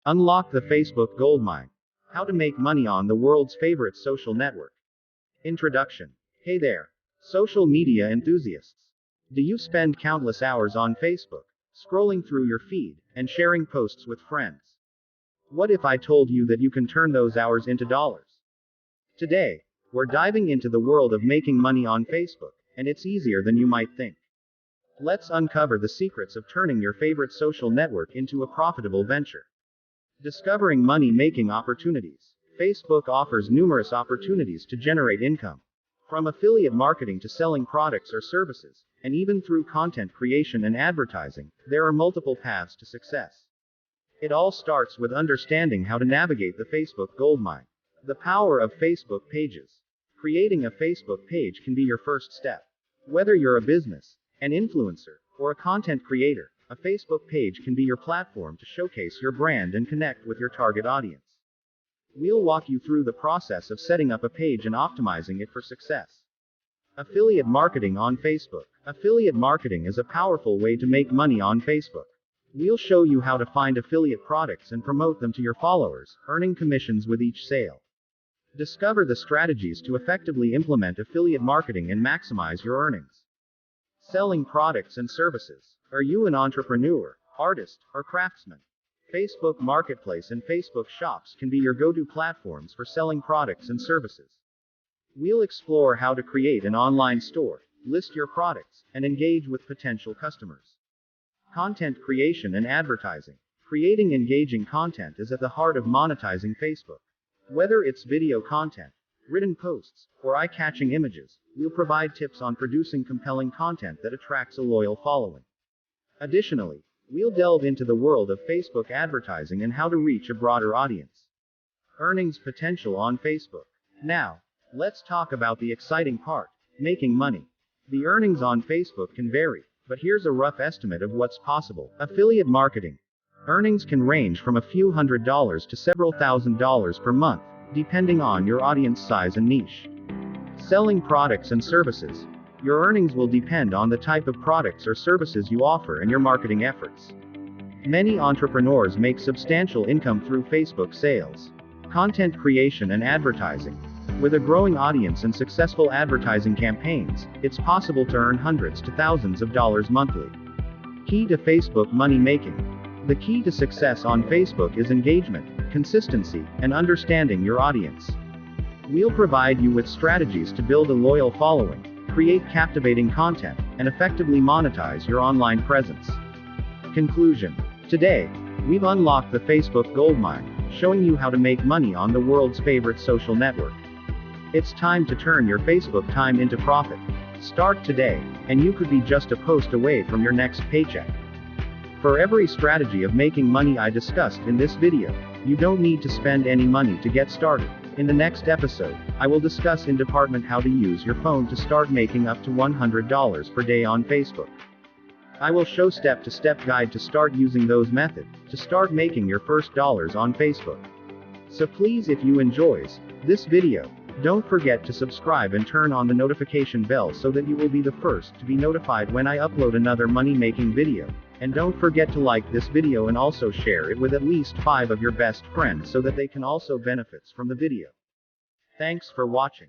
Unlock the Facebook goldmine. How to make money on the world's favorite social network. Introduction. Hey there, social media enthusiasts. Do you spend countless hours on Facebook, scrolling through your feed, and sharing posts with friends? What if I told you that you can turn those hours into dollars? Today, we're diving into the world of making money on Facebook, and it's easier than you might think. Let's uncover the secrets of turning your favorite social network into a profitable venture. Discovering money-making opportunities. Facebook offers numerous opportunities to generate income. From affiliate marketing to selling products or services, and even through content creation and advertising, there are multiple paths to success. It all starts with understanding how to navigate the Facebook goldmine. The power of Facebook pages. Creating a Facebook page can be your first step. Whether you're a business, an influencer, or a content creator, a Facebook page can be your platform to showcase your brand and connect with your target audience. We'll walk you through the process of setting up a page and optimizing it for success. Affiliate marketing on Facebook. Affiliate marketing is a powerful way to make money on Facebook. We'll show you how to find affiliate products and promote them to your followers, earning commissions with each sale. Discover the strategies to effectively implement affiliate marketing and maximize your earnings. Selling products and services. Are you an entrepreneur, artist, or craftsman? Facebook Marketplace and Facebook Shops can be your go-to platforms for selling products and services. We'll explore how to create an online store, list your products, and engage with potential customers. Content creation and advertising. Creating engaging content is at the heart of monetizing Facebook. Whether it's video content, written posts, or eye-catching images, we'll provide tips on producing compelling content that attracts a loyal following. Additionally, we'll delve into the world of Facebook advertising and how to reach a broader audience. Earnings potential on Facebook. Now, let's talk about the exciting part, making money. The earnings on Facebook can vary, but here's a rough estimate of what's possible. Affiliate marketing. Earnings can range from a few $100s to several $1,000s per month, depending on your audience size and niche. Selling products and services. Your earnings will depend on the type of products or services you offer and your marketing efforts. Many entrepreneurs make substantial income through Facebook sales. Content creation and advertising. With a growing audience and successful advertising campaigns, it's possible to earn hundreds to thousands of dollars monthly. Key to Facebook money making. The key to success on Facebook is engagement, consistency, and understanding your audience. We'll provide you with strategies to build a loyal following, create captivating content, and effectively monetize your online presence. Conclusion. Today, we've unlocked the Facebook goldmine, showing you how to make money on the world's favorite social network. It's time to turn your Facebook time into profit. Start today, and you could be just a post away from your next paycheck. For every strategy of making money I discussed in this video, you don't need to spend any money to get started. In the next episode, I will discuss in department how to use your phone to start making up to $100 per day on Facebook. I will show step-to-step guide to start using those methods to start making your first dollars on Facebook. So please, if you enjoys this video, don't forget to subscribe and turn on the notification bell so that you will be the first to be notified when I upload another money-making video. And don't forget to like this video and also share it with at least 5 of your best friends so that they can also benefit from the video. Thanks for watching.